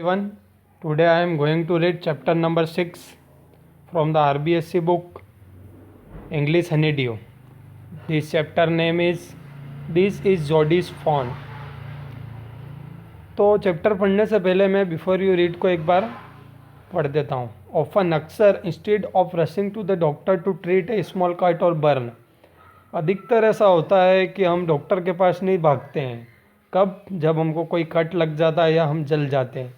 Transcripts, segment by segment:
Everyone, today I am going to read chapter number 6 from the RBSC book English Honeydew. This chapter name is This is Jodie's Phone. तो chapter पढ़ने से पहले मैं before you read को एक बार पढ़ देता हूँ. ऑफन अक्सर instead of rushing to the doctor to treat a small cut और बर्न. अधिकतर ऐसा होता है कि हम डॉक्टर के पास नहीं भागते हैं. कब? जब हमको कोई कट लग जाता है या हम जल जाते हैं.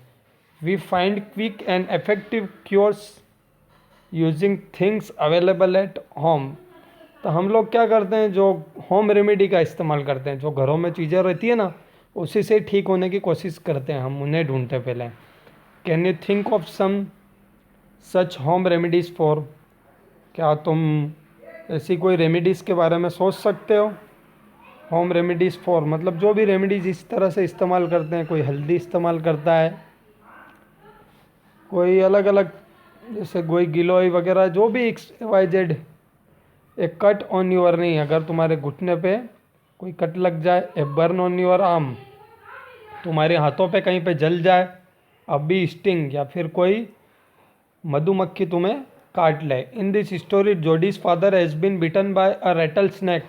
We find quick and effective cures using things available at home. तो हम लोग क्या करते हैं, जो होम रेमेडी का इस्तेमाल करते हैं, जो घरों में चीज़ें रहती है ना, उसी से ठीक होने की कोशिश करते हैं. हम उन्हें ढूंढते पहले. Can you think of some such home remedies for? क्या तुम ऐसी कोई रेमेडीज़ के बारे में सोच सकते हो? होम रेमेडीज़ फॉर मतलब जो भी रेमेडीज़ इस तरह से इस्तेमाल करते हैं. कोई हल्दी इस्तेमाल करता है, कोई अलग अलग, जैसे कोई गिलोय वगैरह, जो भी XYZ. एक कट ऑन योर नहीं, अगर तुम्हारे घुटने पे कोई कट लग जाए. A burn on your arm, तुम्हारे हाथों पे कहीं पे जल जाए. अभी स्टिंग, या फिर कोई मधुमक्खी तुम्हें काट ले. In this story Jody's father has been bitten by a rattlesnake.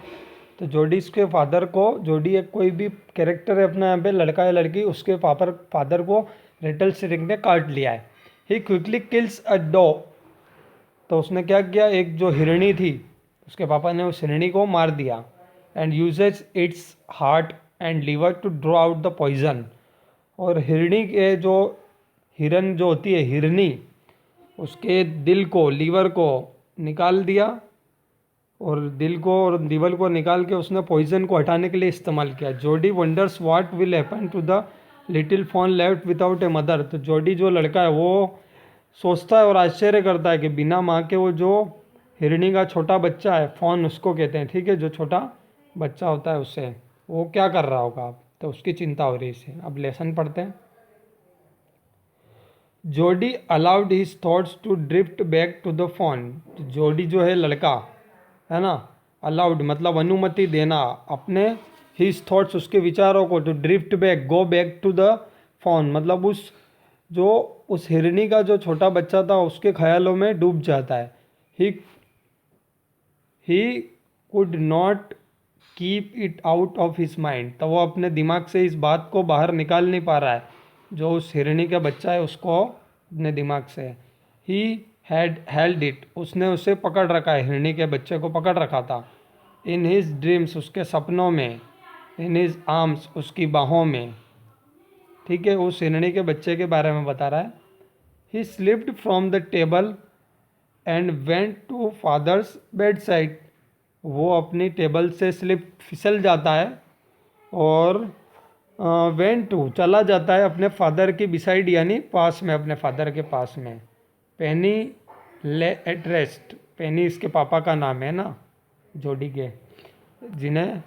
तो जोडीज के फादर को, जोडी एक कोई भी कैरेक्टर है अपने यहाँ पे, लड़का या लड़की, उसके फादर को रेटल स्नैक ने काट लिया है. ही क्विकली किल्स अ डॉ. तो उसने क्या किया, एक जो हिरणी थी, उसके पापा ने उस हिरणी को मार दिया. And uses its heart and liver to draw out the poison. और हिरणी के जो हिरन जो होती है हिरनी, उसके दिल को, लीवर को निकाल दिया, और दिल को और लीवर को निकाल के उसने पॉइजन को हटाने के लिए इस्तेमाल किया. Jody wonders what will happen to the little fawn left without a mother. तो जोडी जो लड़का है वो सोचता है और आश्चर्य करता है कि बिना माँ के वो जो हिरणी का छोटा बच्चा है, फॉन उसको कहते हैं, ठीक है, जो छोटा बच्चा होता है उससे, वो क्या कर रहा होगा. तो उसकी चिंता हो रही है इसे. अब लेसन पढ़ते हैं. Jody allowed his thoughts to drift back to the fawn. Jody जो है लड़का है ना, अलाउड मतलब अनुमति देना अपने हिज थॉट्स, उसके विचारों को, to drift back, go back to the fawn मतलब उस हिरणी का जो छोटा बच्चा था उसके ख्यालों में डूब जाता है. He could not keep it out of his mind. तो वो अपने दिमाग से इस बात को बाहर निकाल नहीं पा रहा है, जो उस हिरणी का बच्चा है उसको अपने दिमाग से. ही हैड हेल्ड इट, उसने उसे पकड़ रखा है, हिरणी के बच्चे को पकड़ रखा था. इन हिज ड्रीम्स, उसके सपनों में. इन हिज आर्म्स, उसकी बाहों में. ठीक है, उस हिरणी के बच्चे के बारे में बता रहा है. He slipped from the table and went to father's bedside. वो अपनी टेबल से फिसल जाता है और वेंट टू चला जाता है अपने फादर की बिसाइड, यानी पास में, अपने फादर के पास में. पेनी ले एट रेस्ट. पेनी इसके पापा का नाम है ना, जोडी के, जिन्हें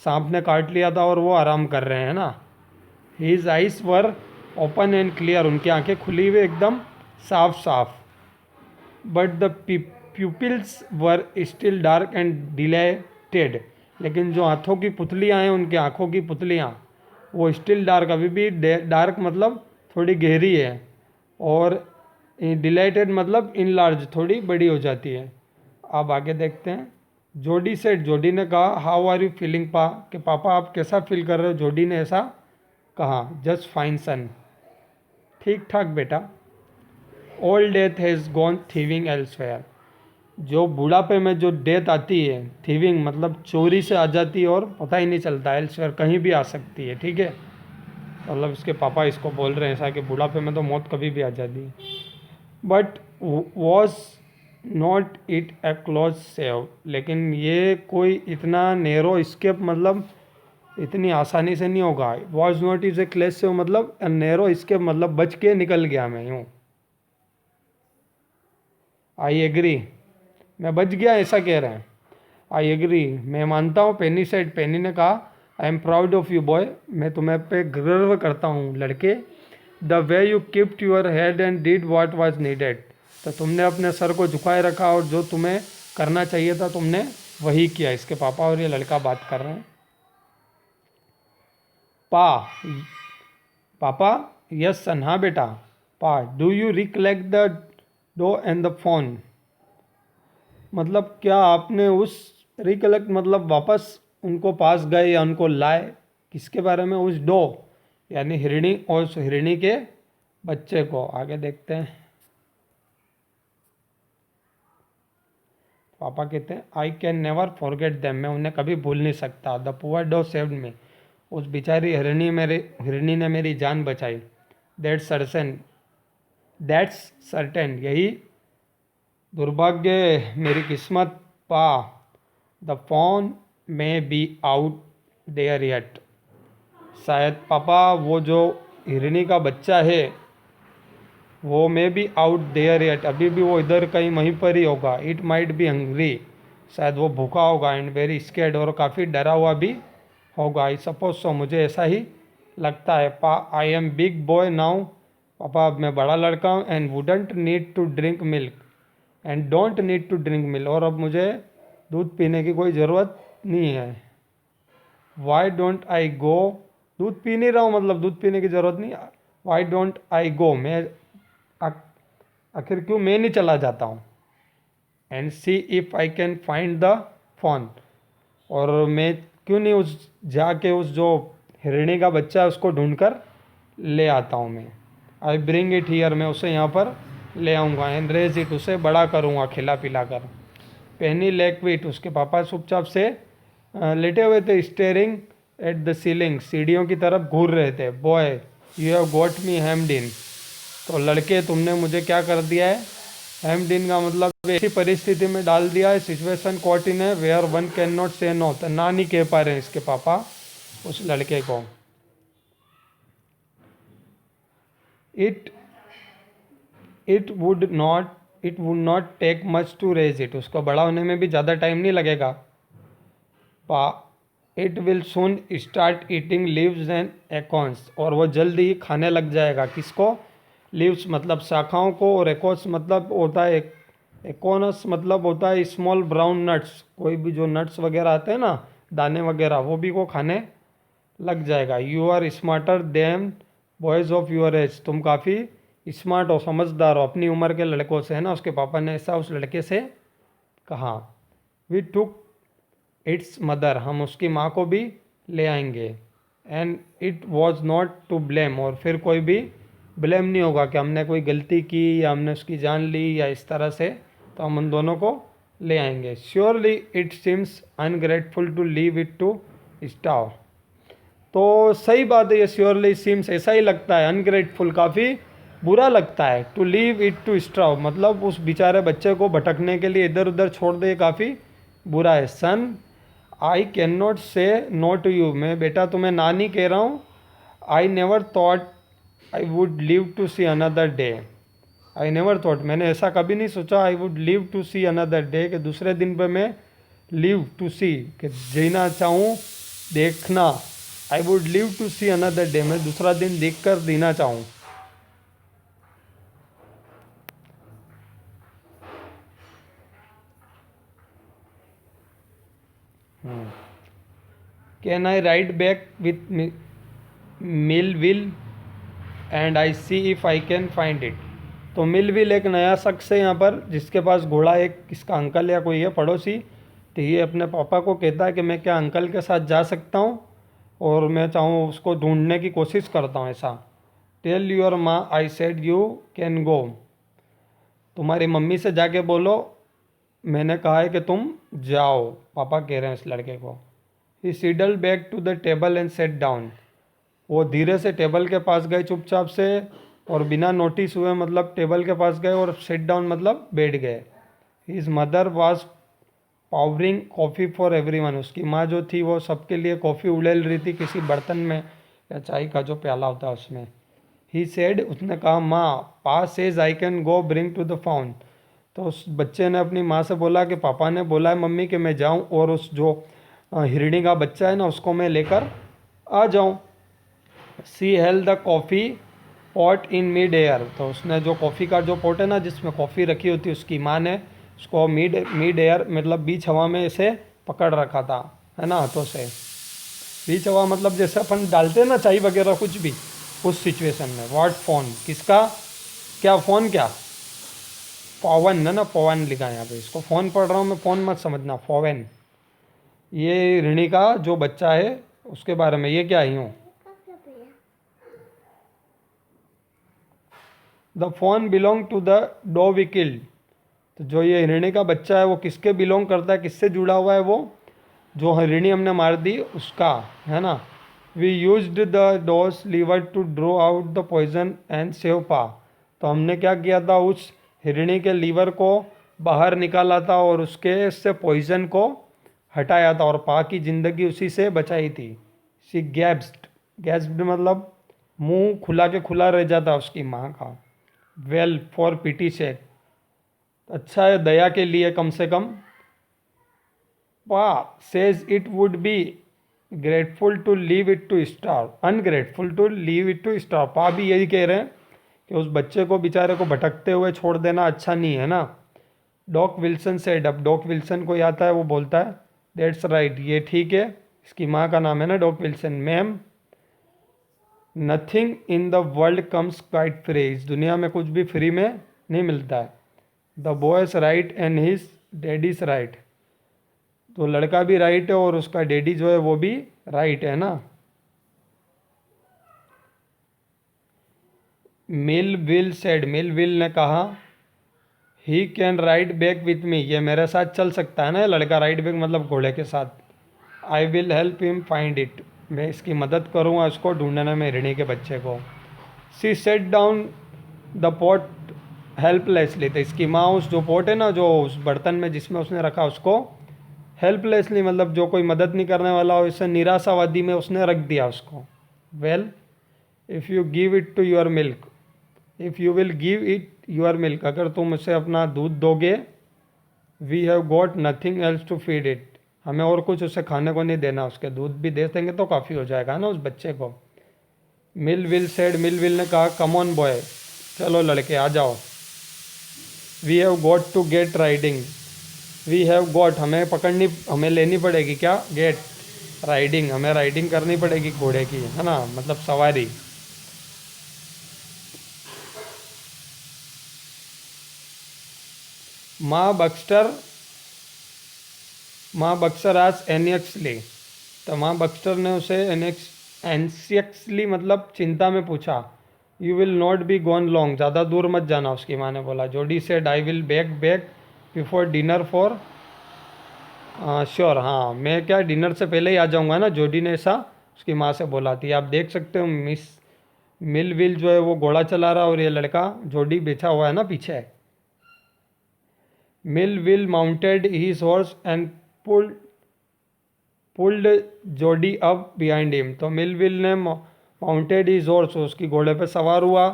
सांप ने काट लिया था और वो आराम कर रहे हैं ना. His eyes were open and clear. उनकी आंखें खुली हुई एकदम साफ साफ. But the pupils were still dark and deleted. लेकिन जो हाथों की पुतलियाँ हैं, उनकी आँखों की पुतलियाँ, वो स्टिल डार्क, अभी भी डार्क मतलब थोड़ी गहरी है, और डिलेटेड मतलब इन लार्ज, थोड़ी बड़ी हो जाती है. अब आगे देखते हैं. जोडी सेड, जोडी ने कहा, हाउ आर यू फीलिंग पा, कि पापा आप कैसा फील कर रहे हो. जोडी ने ऐसा कहा. जस्ट फाइन सन, ठीक ठाक बेटा. Old death has gone thieving elsewhere. जो बुढ़ापे में जो डेथ आती है, थीविंग मतलब चोरी से आ जाती है और पता ही नहीं चलता. एल्सवेयर कहीं भी आ सकती है, ठीक है, मतलब इसके पापा इसको बोल रहे हैं ऐसा कि बुढ़ापे में तो मौत कभी भी आ जाती है. But was not it A close save. लेकिन ये कोई इतना नैरो स्केप मतलब इतनी आसानी से नहीं होगा. Was not is a close save मतलब नैरो स्केप मतलब बच के निकल गया मैं यूँ. आई एग्री, मैं बच गया ऐसा कह रहे हैं. आई एग्री, मैं मानता हूँ. पेनी सेड, पेनी ने कहा, I am proud of you boy, मैं तुम्हें पे गर्व करता हूँ लड़के. The way you keeped your head and did what was needed. तो तुमने अपने सर को झुकाए रखा और जो तुम्हें करना चाहिए था तुमने वही किया. इसके पापा और ये लड़का बात कर रहे हैं. पापा यस सन, हाँ बेटा। Pa, do you recollect the doe and the fawn, मतलब क्या आपने उस, रिकलेक्ट मतलब वापस उनको पास गए या उनको लाए, किसके बारे में, उस डो यानी हिरणी और उस हिरणी के बच्चे को। आगे देखते हैं। पापा कहते हैं I can never forget them, मैं उन्हें कभी भूल नहीं सकता। The poor dog saved me, उस बेचारी हिरणी ने मेरी जान बचाई। दैट्स सर्टेन, यही दुर्भाग्य, मेरी किस्मत। Pa, the fawn may be out there yet, शायद पापा वो जो हिरणी का बच्चा है वो may be out there yet, अभी भी वो इधर कहीं वहीं पर ही होगा। इट माइट बी हंग्री, शायद वो भूखा होगा। एंड वेरी स्केर्ड, और काफ़ी डरा हुआ भी होगा। आई सपोज सो, मुझे ऐसा ही लगता है। Pa, I am big boy now, पापा अब मैं बड़ा लड़का हूँ। And wouldn't need to drink milk, and don't need to drink milk, और अब मुझे दूध पीने की कोई ज़रूरत नहीं है। वाई डोंट आई गो, दूध पी नहीं रहा हूँ मतलब दूध पीने की ज़रूरत नहीं। वाई डोंट आई गो, मैं आखिर क्यों मैं नहीं चला जाता हूँ। And C if I can find the phone, और मैं क्यों नहीं उस जाके उस जो हिरणी का बच्चा है उसको ढूंढ कर ले आता हूँ मैं। आई ब्रिंग इट हियर, मैं उसे यहाँ पर ले आऊँगा। एंड रेज इट, उसे बड़ा करूँगा खिला पिला कर। पेनी लेकविट, उसके पापा चुपचाप से लेटे हुए थे। स्टेयरिंग एट द सीलिंग, सीढ़ियों की तरफ घूर रहे थे। Boy you have got me hemmed in, तो लड़के तुमने मुझे क्या कर दिया है। हेम्ड इन का मतलब ऐसी परिस्थिति में डाल दिया है, सिचुएशन कॉट इन है where one can not say no, तो ना नहीं कह पा रहे हैं इसके पापा उस लड़के को। It it would not take much to raise it, उसको बड़ा होने में भी ज़्यादा टाइम नहीं लगेगा। Pa, it will soon start eating leaves and acorns, और वो जल्दी ही खाने लग जाएगा। किसको, लीव्स मतलब शाखाओं को, और एकोस मतलब होता है, एकोनस मतलब होता है स्मॉल ब्राउन नट्स, कोई भी जो नट्स वगैरह आते हैं ना, दाने वगैरह, वो भी को खाने लग जाएगा। You are smarter than boys of your age, तुम काफ़ी स्मार्ट हो, समझदार हो अपनी उम्र के लड़कों से, है ना। उसके पापा ने ऐसा उस लड़के से कहा। वी टुक इट्स मदर, हम उसकी माँ को भी ले आएंगे। And it was not to blame, और फिर कोई भी ब्लेम नहीं होगा कि हमने कोई गलती की या हमने उसकी जान ली या इस तरह से, तो हम उन दोनों को ले आएंगे। Surely it seems ungrateful to leave it to starve, तो सही बात है ये, श्योरली सीम्स ऐसा ही लगता है, अनग्रेटफुल काफ़ी बुरा लगता है, टू लीव इट टू स्ट्राव मतलब उस बेचारे बच्चे को भटकने के लिए इधर उधर छोड़ दे, काफ़ी बुरा है। Son I can not say no to you, मैं बेटा तुम्हें ना नहीं कह रहा हूँ। I never thought I would live to see another day, I never thought, मैंने ऐसा कभी नहीं सोचा। I would live to see another day, कि दूसरे दिन पे मैं लिव टू सी कि जीना चाहूँ, देखना। I would live to see another day, मैं दूसरा दिन देख कर जीना चाहूँ। Can I ride back with Mill Wheel and I see if I can find it, तो मिल विल एक नया शख्स है यहाँ पर जिसके पास घोड़ा, एक किसका अंकल या कोई है पड़ोसी, तो ये अपने पापा को कहता है कि मैं क्या अंकल के साथ जा सकता हूँ और मैं चाहूँ उसको ढूंढने की कोशिश करता हूँ ऐसा। टेल योर माँ I said you can go, तुम्हारी मम्मी से जाके बोलो मैंने कहा है कि तुम जाओ, पापा कह रहे हैं इस लड़के को। He sidled back to the table and set down, वो धीरे से टेबल के पास गए चुपचाप से और बिना नोटिस हुए, मतलब टेबल के पास गए और सेट डाउन मतलब बैठ गए। His mother was powering coffee for everyone, उसकी माँ जो थी वो सबके लिए कॉफ़ी उड़ेल रही थी किसी बर्तन में या चाय का जो प्याला होता है उसमें। ही सेड, उसने कहा माँ, pa says I can go bring to the found, तो उस बच्चे ने अपनी माँ से बोला कि पापा ने बोला है मम्मी कि मैं जाऊँ और उस जो हिरणी का बच्चा है ना उसको मैं लेकर आ जाऊँ। She held the coffee pot in mid air, तो उसने जो कॉफ़ी का जो पॉट है ना जिसमें कॉफ़ी रखी होती है उसकी माँ ने उसको मिड एयर मतलब बीच हवा में इसे पकड़ रखा था, है ना, हाथों से। बीच हवा मतलब जैसे अपन डालते हैं ना चाय वगैरह कुछ भी, उस सिचुएशन में। व्हाट फोन, किसका, क्या फ़ोन, क्या पवन है ना, पवन लिखा है यहाँ पे, इसको फ़ोन पढ़ रहा हूँ मैं, फ़ोन मत समझना, फोवन। ये ऋणी का जो बच्चा है उसके बारे में ये क्या आई हूँ। The fawn belong to the dog we killed. तो जो ये हिरणी का बच्चा है वो किसके बिलोंग करता है, किससे जुड़ा हुआ है, वो जो हिरणी हमने मार दी उसका, है ना। We used the doe's liver to draw out the poison and save pa. तो हमने क्या किया था, उस हिरणी के लीवर को बाहर निकाला था और उसके से पॉइजन को हटाया था और पा की ज़िंदगी उसी से बचाई थी। सी गैस्प्ड, गैस्प्ड मतलब मुंह खुला के खुला रह जाता उसकी माँ का। वेल फॉर पिटी से, अच्छा है दया के लिए कम से कम। Pa says it would be grateful to leave it to starve, ungrateful to leave it to starve. Pa भी यही कह रहे हैं कि उस बच्चे को बेचारे को भटकते हुए छोड़ देना अच्छा नहीं है ना। डॉक विल्सन सेड, अब डॉक विल्सन को आता है वो बोलता है दैट्स राइट, ये ठीक है। इसकी माँ का नाम है ना Doc Wilson. Ma'am nothing in the world comes quite free, इस दुनिया में कुछ भी फ्री में नहीं मिलता है। The boys right and his daddies right, तो लड़का भी राइट है और उसका डैडी जो है वो भी राइट है ना। मिल विल सेड, मिल विल ने कहा he can ride back with me, ये मेरे साथ चल सकता है ना। लड़का राइड बैक मतलब घोड़े के साथ। I will help him find it, मैं इसकी मदद करूँगा उसको ढूंढने में हिरणी के बच्चे को। She set down the pot helplessly, तो इसकी माँ उस जो पॉट है ना, जो उस बर्तन में जिसमें उसने रखा उसको हेल्पलेसली मतलब जो कोई मदद नहीं करने वाला हो, इससे निराशावादी में उसने रख दिया उसको। Well if you give it to your milk, if you will give it your milk, अगर तुम उसे अपना दूध दोगे, we have got nothing else to feed it, हमें और कुछ उसे खाने को नहीं देना, उसके दूध भी दे देंगे तो काफ़ी हो जाएगा ना उस बच्चे को। Mill Wheel said, Mill will ने कहा कम ऑन बॉय, चलो लड़के आ जाओ। We have got to get riding, we have got हमें पकड़नी, हमें लेनी पड़ेगी क्या, गेट राइडिंग, हमें राइडिंग करनी पड़ेगी घोड़े की, है ना, मतलब सवारी। माँ बक्सर आज एनियक्सली, तो माँ बक्सर ने उसे एनसियक्सली मतलब चिंता में पूछा। You will not be gone long, ज़्यादा दूर मत जाना, उसकी माँ ने बोला। जोडी said I will back before dinner for sure, हाँ मैं क्या डिनर से पहले ही आ जाऊँगा ना, जोडी ने ऐसा उसकी माँ से बोला थी। आप देख सकते हो मिस मिल विल जो है वो घोड़ा चला रहा और ये लड़का जोडी बैठा हुआ है ना पीछे। Millwheel mounted his horse and pulled Jody up behind him, तो मिल विल ने माउंटेड हिज हॉर्स, उसकी घोड़े पे सवार हुआ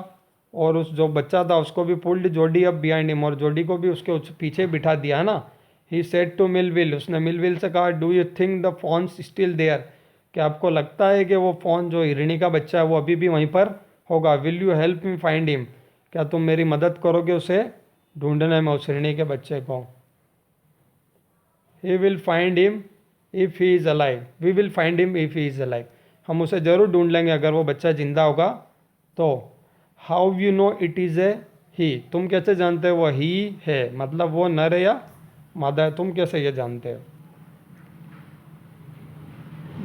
और उस जो बच्चा था उसको भी pulled Jody up behind him, और जोडी को भी उसके पीछे बिठा दिया ना। He said to Mill Wheel, उसने मिल विल से कहा do you think the fawn's still there, क्या आपको लगता है कि वो फ़ोन जो हिरणी का बच्चा है वो अभी भी वहीं पर होगा। Will you help me find him, क्या तुम मेरी मदद करोगे उसे ढूंढने में, उस हिरणी के बच्चे को। He will find him if he is alive, we will find him if he is alive, हम उसे ज़रूर ढूंढ लेंगे अगर वो बच्चा जिंदा होगा तो। How you know it is a he, तुम कैसे जानते हो वो ही है, मतलब वो नर है या मादा है, तुम कैसे ये जानते हो।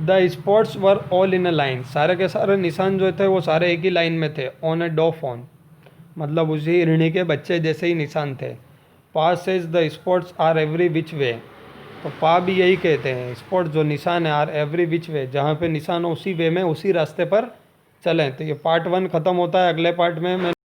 The spots were all in a line, सारे के सारे निशान जो थे वो सारे एक ही लाइन में थे। ऑन ए डॉफ ऑन मतलब उसी हिरणी के बच्चे जैसे ही निशान थे। Pa's says the spots are every which way, तो पा भी यही कहते हैं, स्पॉट जो निशान है आर एवरी विच वे, जहाँ पे निशान हो उसी वे में उसी रास्ते पर चलें। तो ये पार्ट 1 ख़त्म होता है, अगले पार्ट में मैं